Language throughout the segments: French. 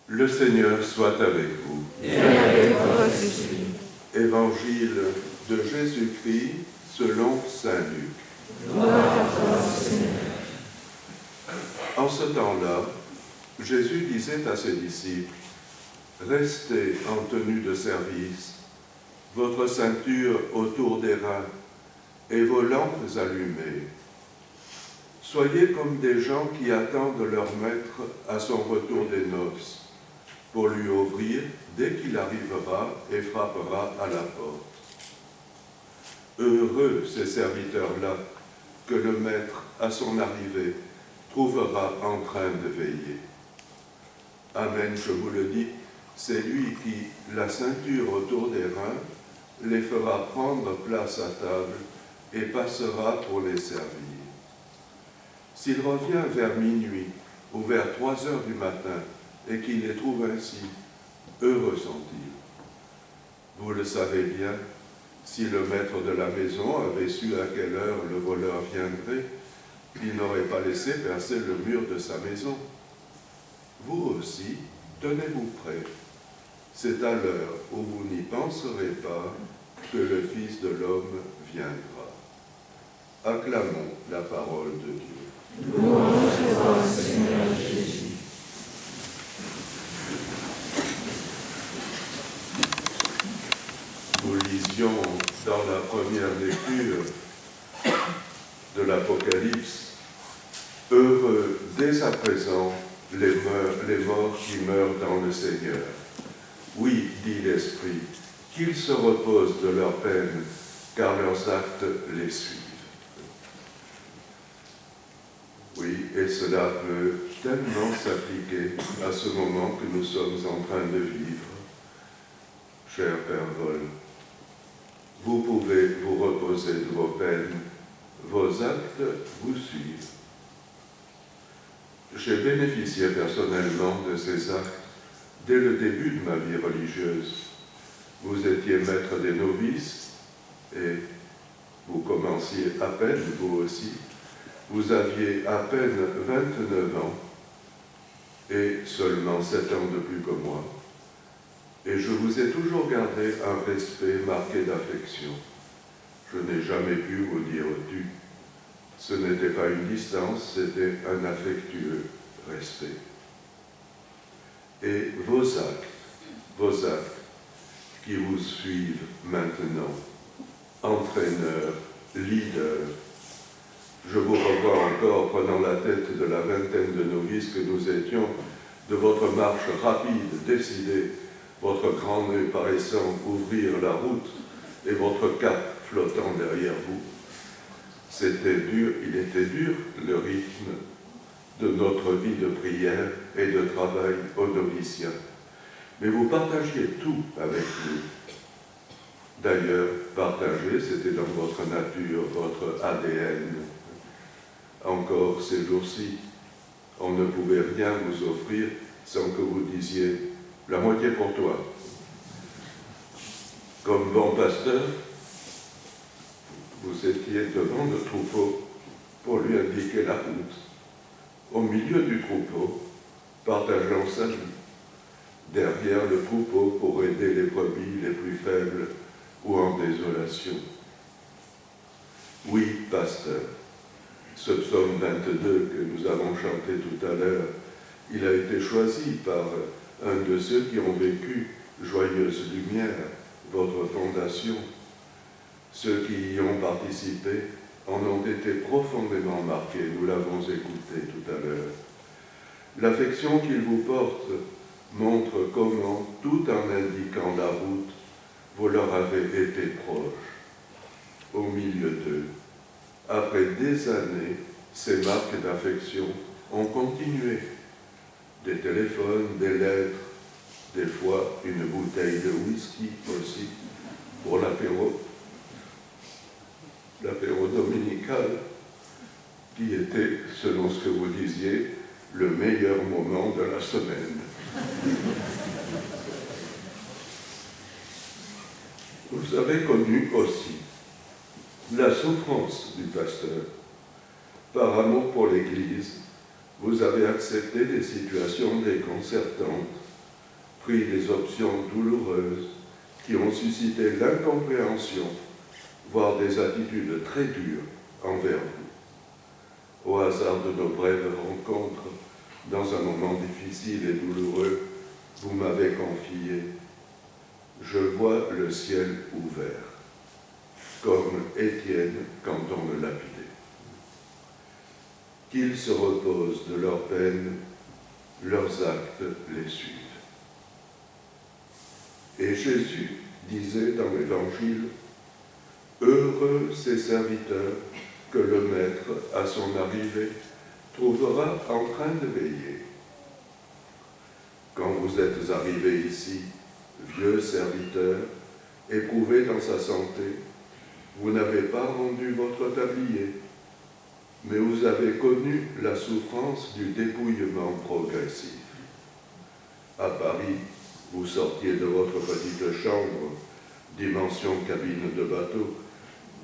Le Seigneur soit avec vous. Et avec votre esprit. Évangile de Jésus-Christ selon saint Luc. Gloire à toi, Seigneur. En ce temps-là, Jésus disait à ses disciples, « Restez en tenue de service, votre ceinture autour des reins et vos lampes allumées. Soyez comme des gens qui attendent leur maître à son retour des noces, pour lui ouvrir dès qu'il arrivera et frappera à la porte. Heureux ces serviteurs-là que le maître, à son arrivée, trouvera en train de veiller. Amen, je vous le dis, c'est lui qui, la ceinture autour des reins, les fera prendre place à table et passera pour les servir. S'il revient vers minuit ou vers 3 heures du matin et qu'il les trouve ainsi, heureux sont-ils. Vous le savez bien, si le maître de la maison avait su à quelle heure le voleur viendrait, il n'aurait pas laissé percer le mur de sa maison. Vous aussi, tenez-vous prêts. C'est à l'heure où vous n'y penserez pas que le Fils de l'homme viendra. Acclamons la parole de Dieu. Louange à toi, Seigneur Jésus. Nous lisions dans la première lecture de l'Apocalypse, « Heureux dès à présent les morts qui meurent dans le Seigneur. Oui, dit l'Esprit, qu'ils se reposent de leur peine, car leurs actes les suivent. » Oui, et cela peut tellement s'appliquer à ce moment que nous sommes en train de vivre. Cher Père Vol, vous pouvez vous reposer de vos peines, vos actes vous suivent. J'ai bénéficié personnellement de ces actes dès le début de ma vie religieuse. Vous étiez maître des novices et vous commenciez à peine, vous aussi. Vous aviez à peine 29 ans et seulement 7 ans de plus que moi. Et je vous ai toujours gardé un respect marqué d'affection. Je n'ai jamais pu vous dire tu. Ce n'était pas une distance, c'était un affectueux respect. Et vos actes qui vous suivent maintenant, entraîneurs, leaders. Je vous revois encore prenant la tête de la vingtaine de novices que nous étions, de votre marche rapide, décidée, votre grand nez paraissant ouvrir la route et votre cap flottant derrière vous. C'était dur, il était dur le rythme de notre vie de prière et de travail au noviciat. Mais vous partagiez tout avec nous. D'ailleurs, partager, c'était dans votre nature, votre ADN. Encore ces jours-ci, on ne pouvait rien vous offrir sans que vous disiez « la moitié pour toi ». Comme bon pasteur, vous étiez devant le troupeau pour lui indiquer la route, au milieu du troupeau, partageant sa vie, derrière le troupeau pour aider les brebis les plus faibles ou en désolation. Oui, pasteur, ce psaume 22 que nous avons chanté tout à l'heure, il a été choisi par un de ceux qui ont vécu Joyeuse Lumière, votre fondation. Ceux qui y ont participé en ont été profondément marqués, nous l'avons écouté tout à l'heure. L'affection qu'ils vous portent montre comment, tout en indiquant la route, vous leur avez été proches, au milieu d'eux. Après des années, ces marques d'affection ont continué. Des téléphones, des lettres, des fois une bouteille de whisky aussi pour l'apéro dominical, qui était, selon ce que vous disiez, le meilleur moment de la semaine. Vous avez connu aussi la souffrance du pasteur. Par amour pour l'Église, vous avez accepté des situations déconcertantes pris des options douloureuses qui ont suscité l'incompréhension, voire des attitudes très dures envers vous. Au hasard de nos brèves rencontres, dans un moment difficile et douloureux, vous m'avez confié « Je vois le ciel ouvert », comme Étienne quand on le lapidait. Qu'ils se reposent de leur peine, leurs actes les suivent. Et Jésus disait dans l'Évangile, « Heureux ces serviteurs que le Maître, à son arrivée, trouvera en train de veiller. » Quand vous êtes arrivés ici, vieux serviteurs, éprouvés dans sa santé, vous n'avez pas rendu votre tablier, mais vous avez connu la souffrance du dépouillement progressif. À Paris, vous sortiez de votre petite chambre, dimension cabine de bateau,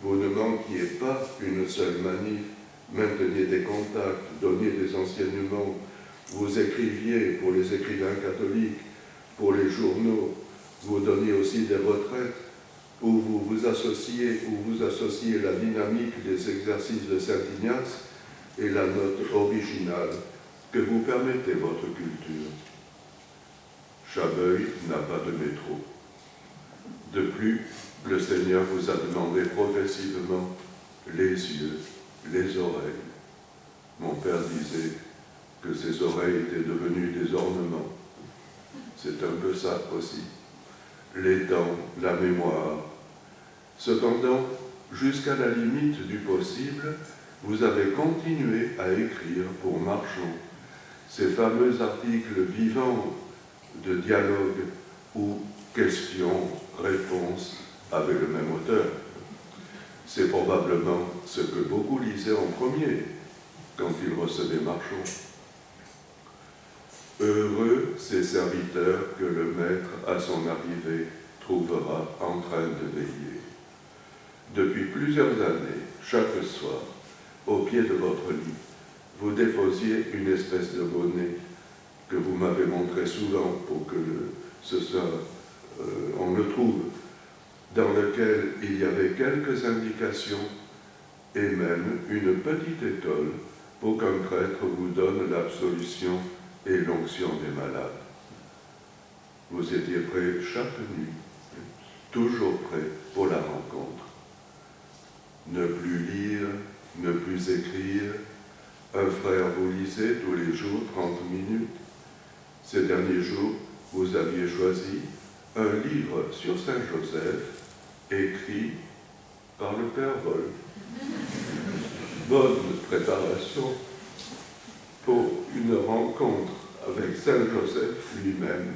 vous ne manquiez pas une seule manif, mainteniez des contacts, donniez des enseignements, vous écriviez pour les écrivains catholiques, pour les journaux, vous donniez aussi des retraites, où vous associez la dynamique des exercices de Saint-Ignace et la note originale que vous permettez votre culture. Chabeuil n'a pas de métro. De plus, le Seigneur vous a demandé progressivement les yeux, les oreilles. Mon père disait que ses oreilles étaient devenues des ornements. C'est un peu ça aussi. Les dents, la mémoire. Cependant, jusqu'à la limite du possible, vous avez continué à écrire pour Marchand ces fameux articles vivants de dialogue ou questions-réponses avec le même auteur. C'est probablement ce que beaucoup lisaient en premier quand ils recevaient Marchand. Heureux ces serviteurs que le Maître, à son arrivée, trouvera en train de veiller. Depuis plusieurs années, chaque soir, au pied de votre lit, vous déposiez une espèce de bonnet que vous m'avez montré souvent pour que on le trouve, dans lequel il y avait quelques indications et même une petite étole pour qu'un prêtre vous donne l'absolution et l'onction des malades. Vous étiez prêts chaque nuit, toujours prêts pour la rencontre. Ne plus lire, ne plus écrire, un frère vous lisait tous les jours 30 minutes. Ces derniers jours, vous aviez choisi un livre sur Saint-Joseph, écrit par le Père Wolf. Bonne préparation pour une rencontre avec Saint-Joseph lui-même,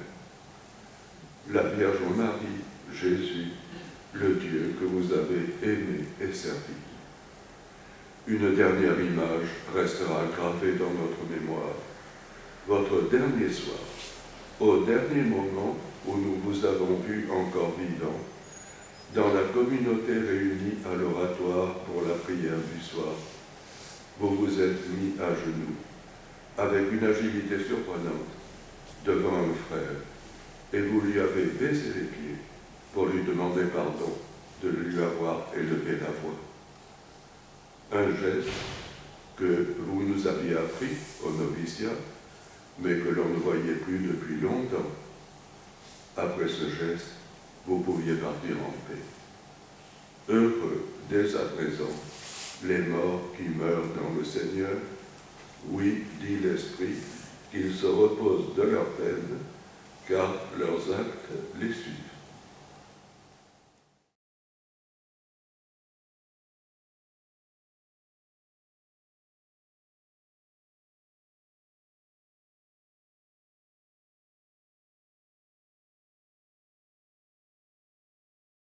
la Vierge Marie, Jésus, le Dieu que vous avez aimé et servi. Une dernière image restera gravée dans notre mémoire. Votre dernier soir, au dernier moment où nous vous avons vu encore vivant, dans la communauté réunie à l'oratoire pour la prière du soir, vous vous êtes mis à genoux, avec une agilité surprenante, devant un frère, et vous lui avez baisé les pieds pour lui demander pardon de lui avoir élevé la voix. Un geste que vous nous aviez appris au noviciat, mais que l'on ne voyait plus depuis longtemps. Après ce geste, vous pouviez partir en paix. Heureux, dès à présent, les morts qui meurent dans le Seigneur, oui, dit l'Esprit, qu'ils se reposent de leur peine, car leurs actes les suivent.